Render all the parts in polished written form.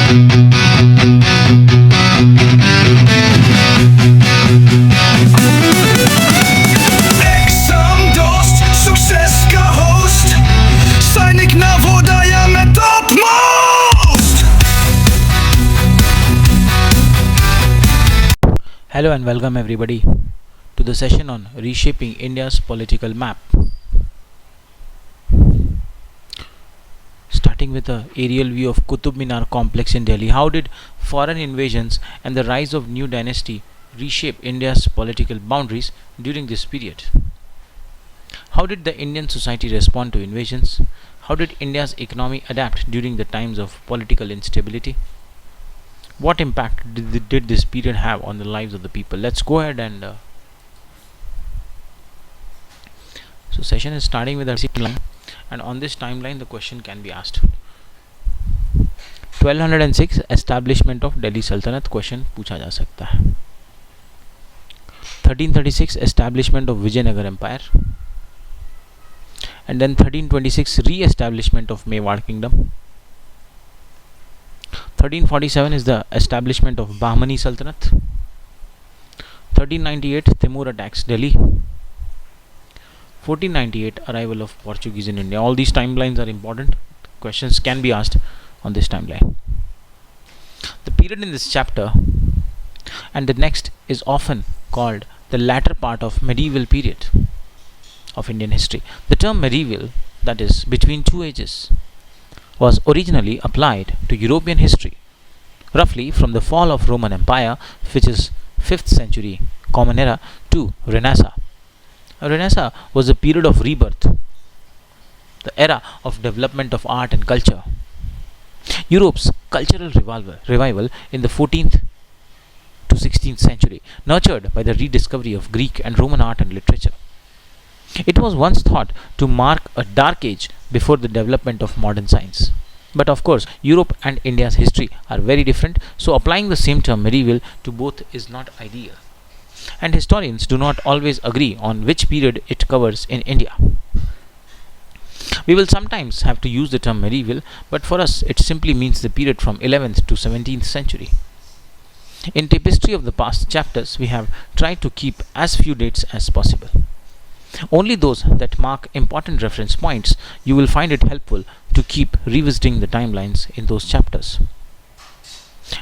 Exam dost, success ka host. Sainik na vodaya mein topmost. Hello and welcome everybody to the session on reshaping India's political map. Starting with a aerial view of Qutub Minar complex in Delhi, how did foreign invasions and the rise of new dynasty reshape India's political boundaries during this period? How did the Indian society respond to invasions? How did India's economy adapt during the times of political instability? What impact did this period have on the lives of the people? Let's go ahead and so session is starting with a timeline, and on this timeline the question can be asked. 1206 establishment of Delhi Sultanate question पूछा जा सकता है. 1336 establishment of Vijayanagar Empire, and then 1326 re-establishment of Mewar Kingdom. 1347 is the establishment of Bahmani Sultanate. 1398 Timur attacks Delhi. 1498 arrival of Portuguese in India. All these timelines are important. Questions can be asked on this timeline. The period in this chapter and the next is often called the latter part of medieval period of Indian history. The term medieval, that is between two ages, was originally applied to European history roughly from the fall of Roman Empire, which is 5th century Common Era, to Renaissance. Renaissance was a period of rebirth, the era of development of art and culture. Europe's cultural revival in the 14th to 16th century, nurtured by the rediscovery of Greek and Roman art and literature. It was once thought to mark a dark age before the development of modern science. But of course, Europe and India's history are very different, so applying the same term medieval to both is not ideal. And historians do not always agree on which period it covers in India. We will sometimes have to use the term medieval, but for us it simply means the period from 11th to 17th century. In tapestry of the past chapters, we have tried to keep as few dates as possible. Only those that mark important reference points. You will find it helpful to keep revisiting the timelines in those chapters.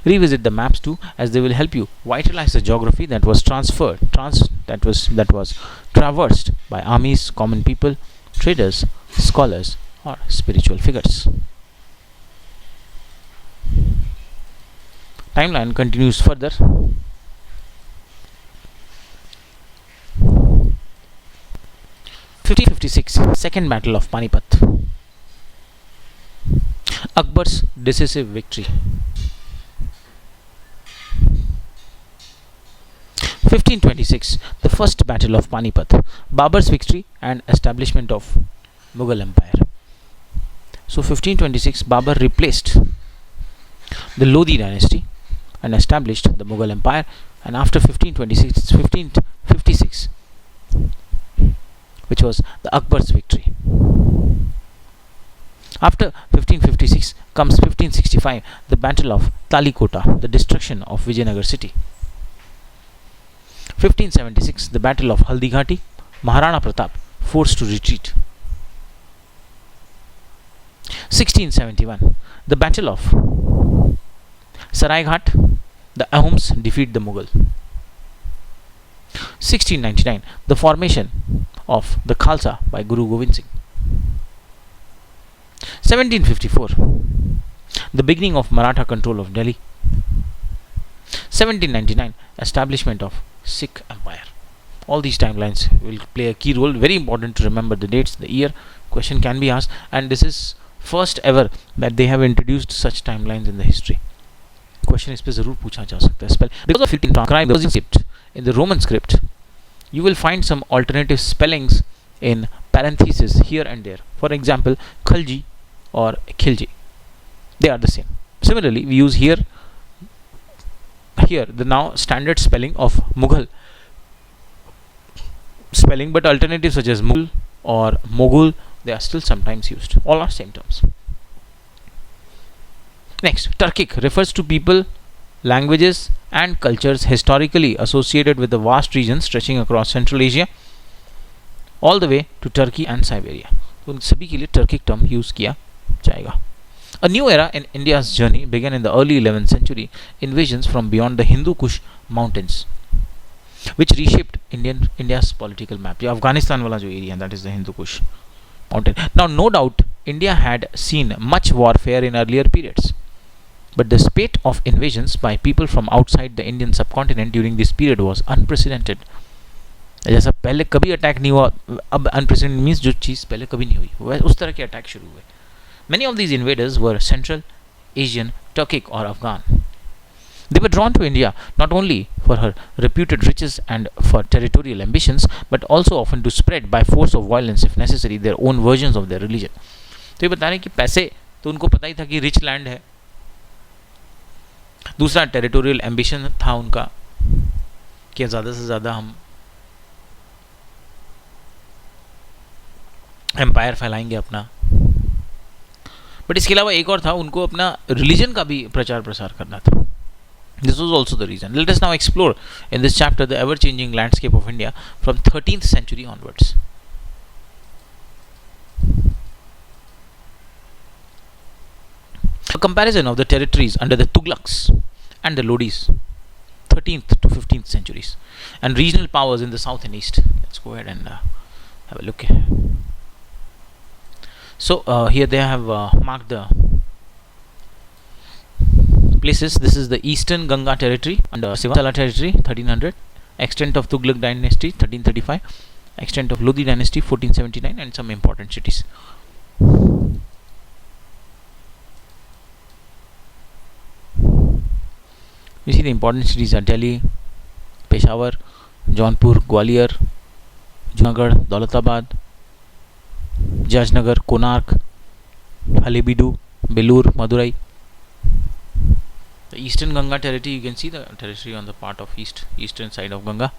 Revisit the maps too, as they will help you vitalize the geography that was traversed by armies, common people, traders, scholars, or spiritual figures. Timeline continues further. 1556 Second Battle of Panipat. Akbar's decisive victory. 1526 The First Battle of Panipat, Babur's victory and establishment of Mughal Empire. So 1526 Babur replaced the Lodi dynasty and established the Mughal Empire, and after 1556 which was the Akbar's victory. After 1556 comes 1565 the Battle of Talikota, the destruction of Vijayanagar city. 1576 the Battle of Haldighati, Maharana Pratap forced to retreat. 1671 the Battle of Saraighat, the Ahoms defeat the Mughal. 1699 the formation of the Khalsa by Guru Gobind Singh. 1754 the beginning of Maratha control of Delhi. 1799 establishment of Sikh Empire. All these timelines will play a key role. Very important to remember the dates, the year. Question can be asked, and this is first ever that they have introduced such timelines in the history. Question इस पे जरूर पूछा जा सकता है. Because of transcribed in the Roman script, you will find some alternative spellings in parentheses here and there. For example, Khalji or Khilji, they are the same. Similarly, we use here the now standard spelling of Mughal spelling, but alternatives such as Mughal or Mughal, they are still sometimes used. All are same terms. Next, Turkic refers to people, languages, and cultures historically associated with the vast region stretching across Central Asia all the way to Turkey and Siberia. तो उन सभी के लिए Turkic term use किया जाएगा. A new era in India's journey began in the early 11th century. Invasions from beyond the Hindu Kush mountains, which reshaped India's political map. ये अफगानिस्तान वाला जो area, that is the Hindu Kush mountain. Now, no doubt, India had seen much warfare in earlier periods, but the spate of invasions by people from outside the Indian subcontinent during this period was unprecedented. जैसा पहले कभी attack नहीं हुआ, अब unprecedented means जो चीज़ पहले कभी नहीं हुई, वह उस तरह के अटैक शुरू हुए. Many of these invaders were Central Asian, Turkic or Afghan. They were drawn to India not only for her reputed riches and for territorial ambitions, but also often to spread by force of violence if necessary their own versions of their religion. तो ये बता रहे हैं कि पैसे तो उनको पता ही था कि रिच लैंड है. दूसरा टेरिटोरियल एम्बिशन था उनका कि ज़्यादा से ज़्यादा हम एम्पायर फैलाएंगे अपना. बट इसके अलावा एक और था, उनको अपना रिलीजन का भी प्रचार प्रसार करना था. This was also the reason. Let us now explore in this chapter the ever-changing landscape of India from 13th century onwards. A comparison of the territories under the Tughlaqs and the Lodis, 13th to 15th centuries, and regional powers in the south and east. Let's go ahead and have a look here. So here they have marked the places. This is the eastern Ganga territory under Sivasala territory 1300, extent of Tughlaq dynasty 1335, extent of Lodi dynasty 1479, and some important cities. You see the important cities are Delhi, Peshawar, Jaunpur, Gwalior, Junagadh, Daulatabad, Jajnagar, Konark, Halebidu, Belur, Madurai. The eastern Ganga territory, you can see the territory on the part of eastern side of Ganga.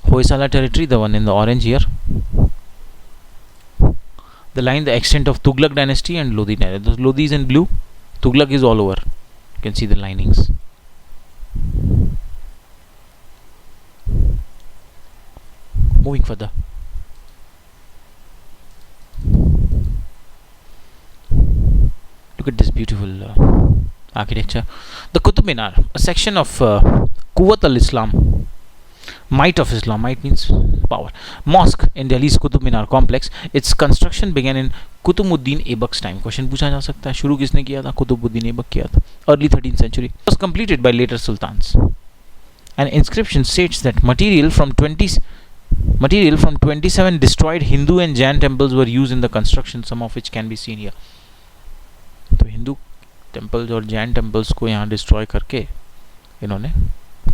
Hoysala territory, the one in the orange here. The line, the extent of Tughlaq dynasty and Lodi dynasty. The Lodi is in blue, Tughlaq is all over. You can see the linings. Moving further. Look at this beautiful architecture. The Qutub Minar, a section of Quwwat al-Islam, might of Islam, might means power, mosque in Delhi's Qutub Minar complex. Its construction began in Qutumuddin Aibak's time. Question पूछा जा सकता है, शुरू किसने किया था? Qutbuddin Aibak किया था. Early 13th century. It was completed by later sultans. An inscription states that material from 27 destroyed Hindu and Jain temples were used in the construction, some of which can be seen here. तो Hindu temples और Jain temples को यहाँ destroy करके इन्होंने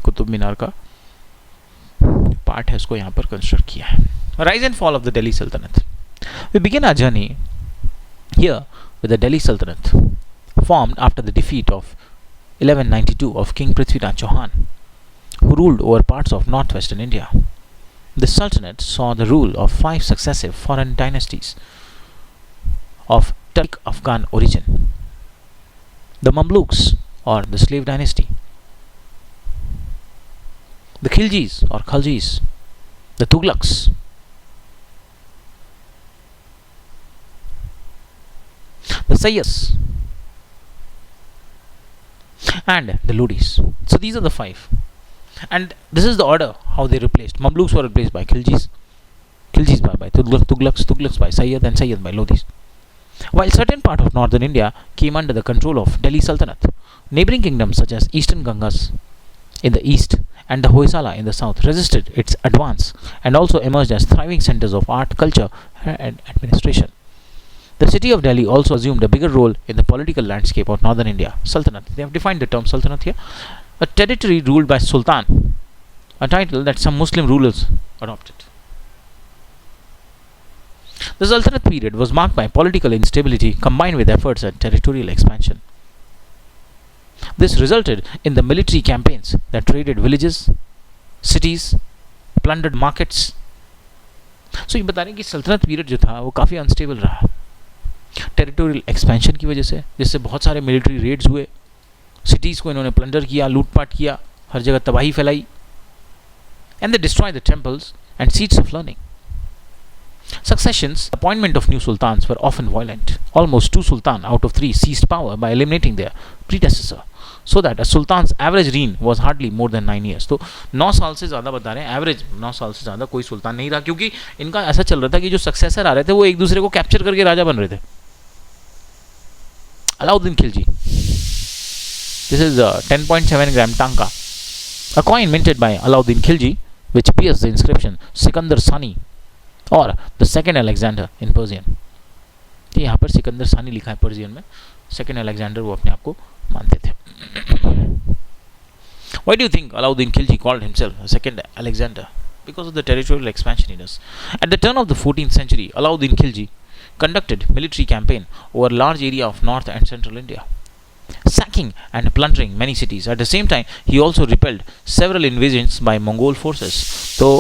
कुतुब मीनार का part है उसको यहाँ पर कंस्ट्रक्ट किया है. Rise and fall of the Delhi Sultanate. We begin our journey here with the Delhi Sultanate formed after the defeat of 1192 of King Prithviraj Chauhan, who ruled over parts of northwestern India. The Sultanate saw the rule of 5 successive foreign dynasties of Turkic Afghan origin: the Mamluks or the slave dynasty, the Khiljis or Khaljis, the Tughlaqs, the Sayyids, and the Lodis. So these are the 5. And this is the order how they replaced. Mamluks were replaced by Khiljis, Khiljis by Tughlaqs, Tughlaqs by Sayyid, and Sayyid by Lodis. While certain part of northern India came under the control of Delhi Sultanate, neighboring kingdoms such as Eastern Gangas in the east and the Hoysala in the south resisted its advance and also emerged as thriving centers of art, culture, and administration. The city of Delhi also assumed a bigger role in the political landscape of northern India. Sultanate. They have defined the term Sultanate here. A territory ruled by Sultan, a title that some Muslim rulers adopted. The Sultanate period was marked by political instability combined with efforts at territorial expansion. This resulted in the military campaigns that raided villages, cities, plundered markets. So ये बता रहे हैं कि सल्तनत period जो था वो काफ़ी अनस्टेबल रहा. टेरिटोरियल एक्सपेंशन की वजह से, जिससे बहुत सारे मिलिट्री रेड्स हुए, सिटीज़ को इन्होंने प्लंडर किया, लूटपाट किया, हर जगह तबाही फैलाई. And they destroy the temples and seats of learning. Successions, appointment of new sultans were often violent. Almost 2 sultan out of 3 seized power by eliminating their predecessor, so that a sultan's average reign was hardly more than 9 years. तो 9 साल से ज़्यादा बता रहे हैं, average 9 साल से ज़्यादा कोई सुल्तान नहीं रहा, क्योंकि इनका ऐसा चल रहा था कि जो सक्सेसर आ रहे थे वो एक दूसरे को कैप्चर करके राजा बन रहे थे. Alauddin Khilji. This is a 10.7 gram tanka, a coin minted by Alauddin Khilji, which bears the inscription Sikandar Sani और the second Alexander in Persian. तो यहाँ पर सिकंदर सानी लिखा है पर्सियन में, सेकेंड अलेक्जेंडर वो अपने आप को मानते थे. Why do you think Alauddin Khilji called himself a second Alexander? Because of the territorial expansion he does. At the turn of the 14th century, Alauddin Khilji conducted military campaign over a large area of north and central India, sacking and plundering many cities. At the same time, he also repelled several invasions by Mongol forces. तो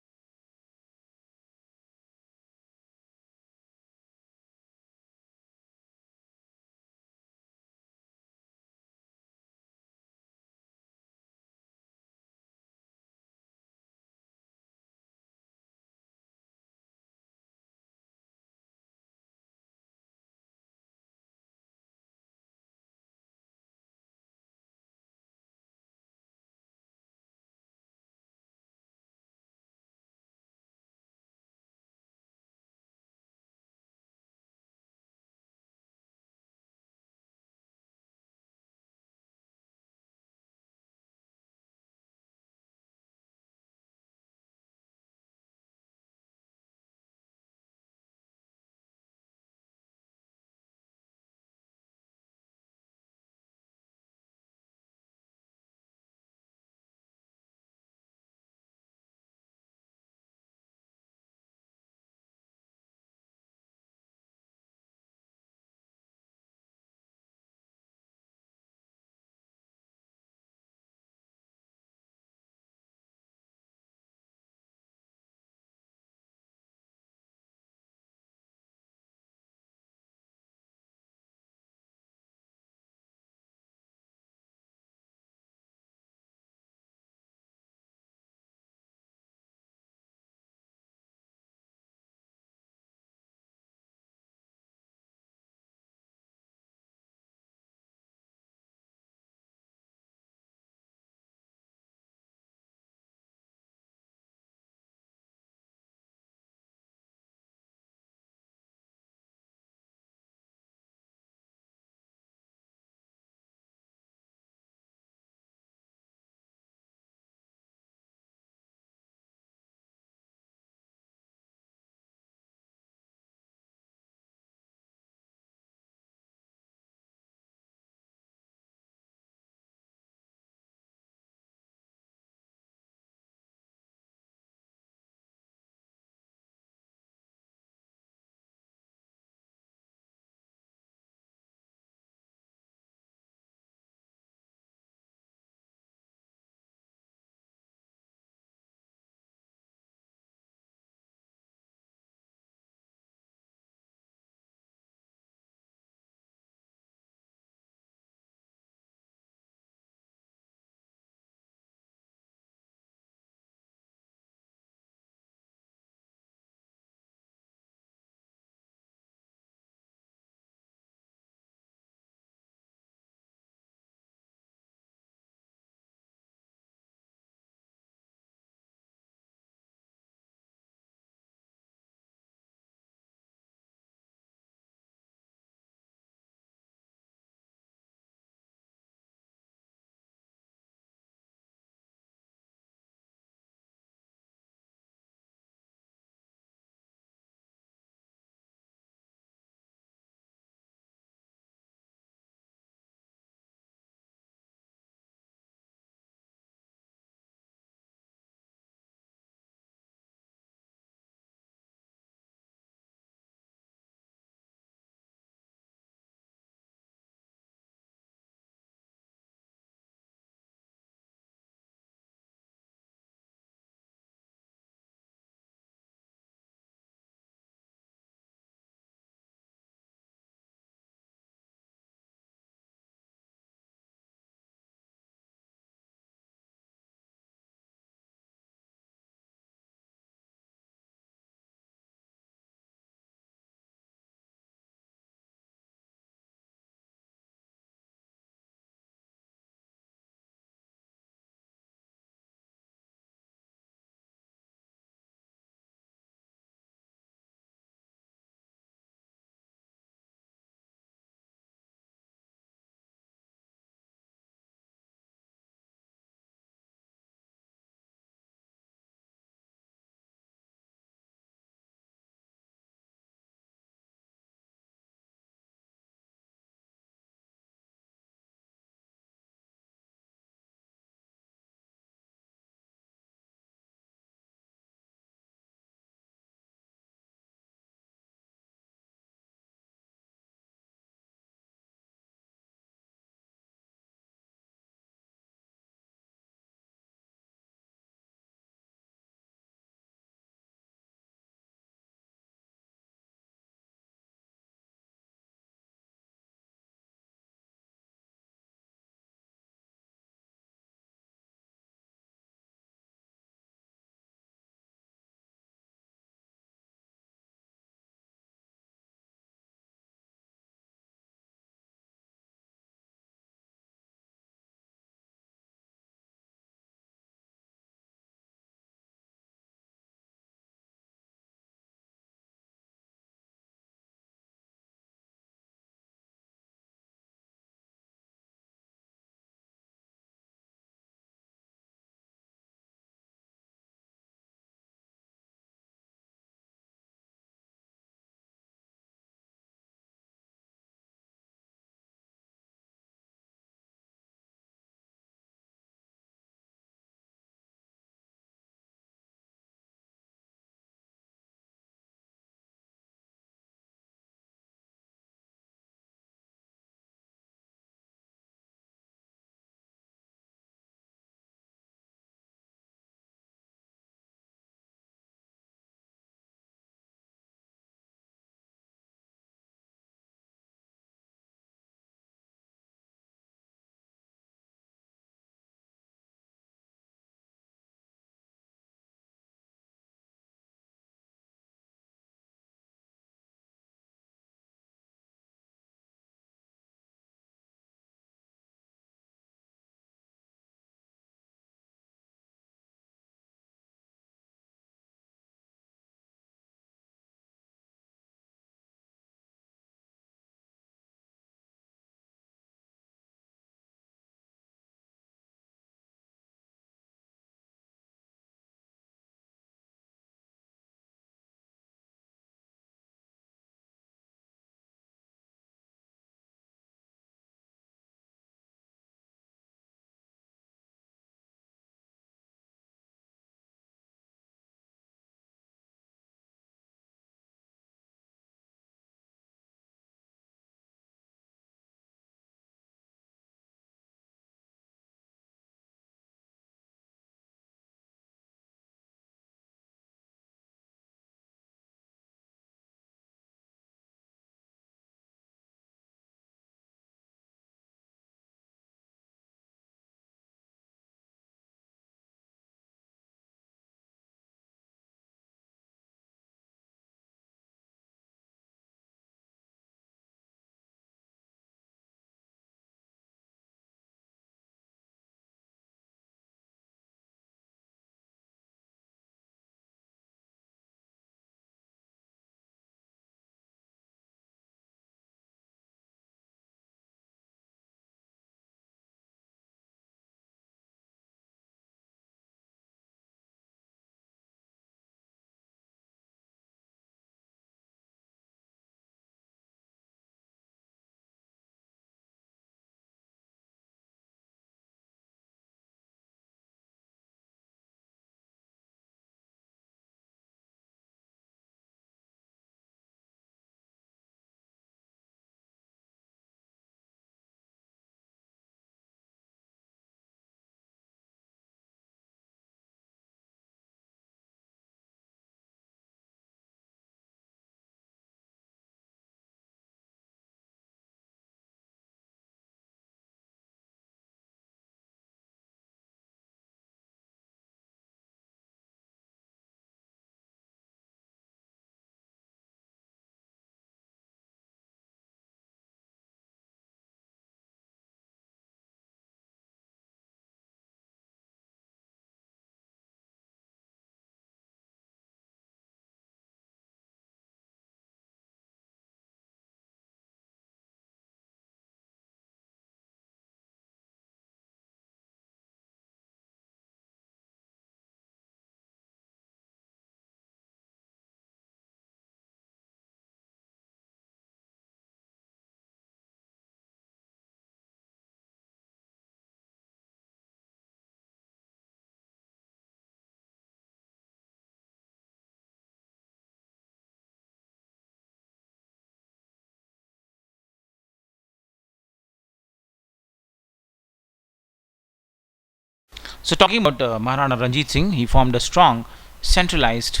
So talking about Maharana Ranjit Singh, he formed a strong centralized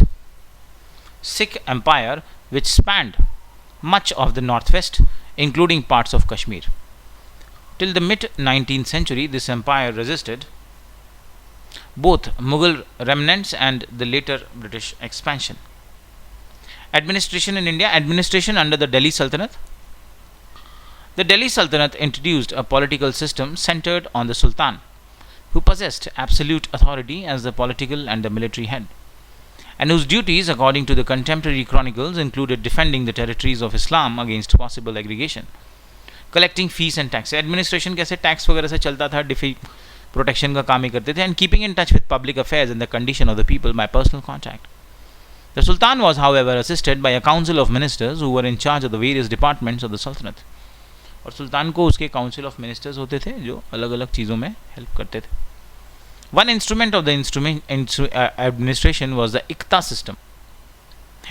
Sikh empire which spanned much of the northwest, including parts of Kashmir. Till the mid 19th century, this empire resisted both Mughal remnants and the later British expansion. Administration in India, administration under the Delhi Sultanate. The Delhi Sultanate introduced a political system centered on the Sultan, who possessed absolute authority as the political and the military head, and whose duties, according to the contemporary chronicles, included defending the territories of Islam against possible aggregation, collecting fees and tax. Administration कैसे tax वगैरह से चलता था, डिफी protection का काम ही करते थे, and keeping in touch with public affairs and the condition of the people by personal contact. The Sultan was, however, assisted by a council of ministers who were in charge of the various departments of the Sultanate. और सुल्तान को उसके council of ministers होते थे जो अलग अलग चीज़ों में हेल्प करते थे. One instrument of the administration was the Iqta system,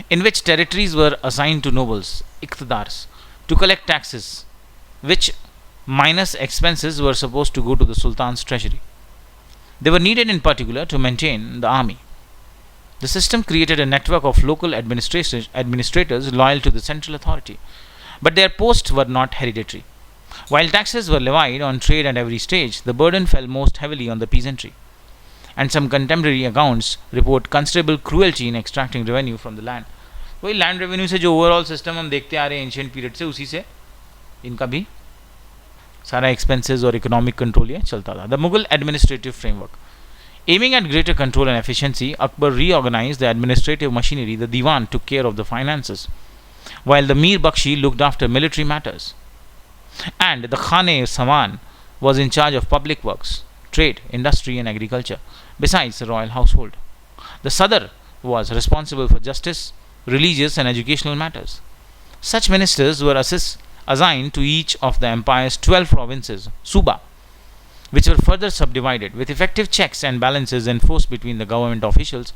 in which territories were assigned to nobles, Iqtidars, to collect taxes, which minus expenses were supposed to go to the Sultan's treasury. They were needed in particular to maintain the army. The system created a network of local administrators loyal to the central authority, but their posts were not hereditary. While taxes were levied on trade at every stage, the burden fell most heavily on the peasantry, and some contemporary accounts report considerable cruelty in extracting revenue from the land. वही land revenue से जो overall system हम देखते आ रहे हैं ancient period से, उसी से इनका भी सारा एक्सपेंसेस और इकोनॉमिक कंट्रोल ये चलता था. The Mughal administrative framework. Aiming at greater control and efficiency, Akbar reorganized the administrative machinery. The Diwan took care of the finances, while the Mir Bakshi looked after military matters, and the Khane-e-Saman was in charge of public works, trade, industry and agriculture, besides the royal household. The Sadr was responsible for justice, religious and educational matters. Such ministers were assigned to each of the empire's 12 provinces, Suba, which were further subdivided, with effective checks and balances enforced between the government officials.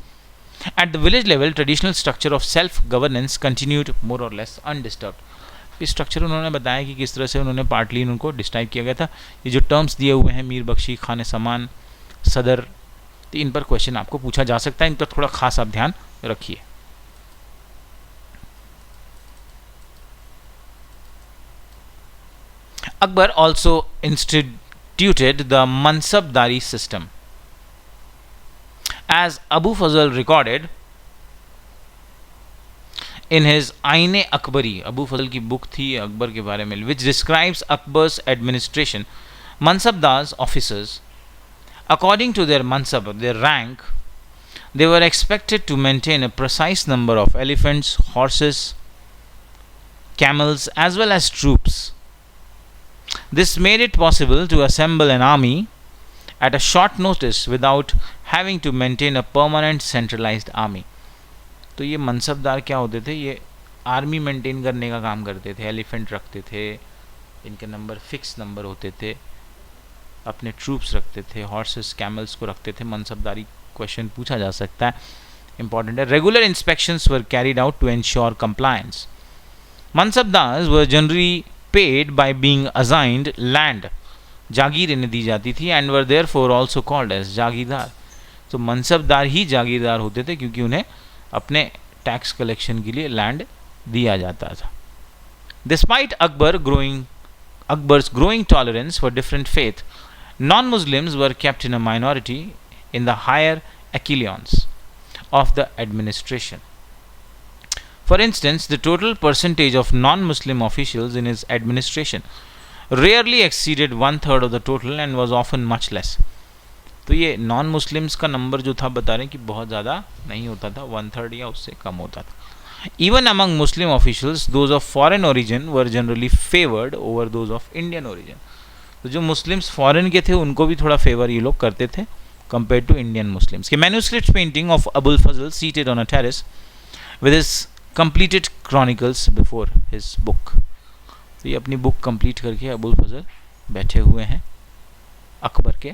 At the village level, traditional structure of self-governance continued more or less undisturbed. इस structure उन्होंने बताया कि किस तरह से उन्होंने partly उनको describe किया गया था. ये जो टर्म्स दिए हुए हैं, मीर बख्शी, खाने समान, सदर, तो इन पर क्वेश्चन आपको पूछा जा सकता है. इन पर थोड़ा खास आप ध्यान रखिए. Akbar also instituted the Mansabdari system. As Abu Fazl recorded in his Aine Akbari, Abu Fazl की बुक थी अकबर के बारे में, which describes Akbar's administration, Mansabdar's officers, according to their mansab, their rank, they were expected to maintain a precise number of elephants, horses, camels, as well as troops. This made it possible to assemble an army at a short notice without having to maintain a permanent centralized army. तो ये मनसबदार क्या होते थे? ये army maintain करने का काम करते थे. एलिफेंट रखते थे, इनके नंबर फिक्स नंबर होते थे, अपने ट्रूप्स रखते थे, हॉर्सेस कैमल्स को रखते थे. मनसबदारी क्वेश्चन पूछा जा सकता है, इंपॉर्टेंट है. Regular inspections were carried out to ensure compliance. Mansabdars were generally paid by being assigned land, जागीर इन्हें दी जाती थी, and were therefore also called as जागीरदार. तो मनसबदार ही जागीरदार होते थे क्योंकि उन्हें अपने टैक्स कलेक्शन के लिए लैंड दिया जाता था. Despite Akbar's growing tolerance for different faith, non-Muslims were kept in a minority in the higher echelons of the administration. For instance, the total percentage of non-Muslim officials in his administration rarely exceeded 1/3 of the total and was often much less. तो ये non Muslims का number जो था बता रहे हैं कि बहुत ज़्यादा नहीं होता था, 1/3 या उससे कम होता था. Even among Muslim officials, those of foreign origin were generally favored over those of Indian origin. तो जो मुस्लिम्स फॉरेन के थे उनको भी थोड़ा फेवर ये लोग करते थे compared to Indian Muslims. के manuscript painting of Abul Fazl seated on a terrace with his completed chronicles before his book. तो ये अपनी बुक कंप्लीट करके अबुल फजल बैठे हुए हैं अकबर के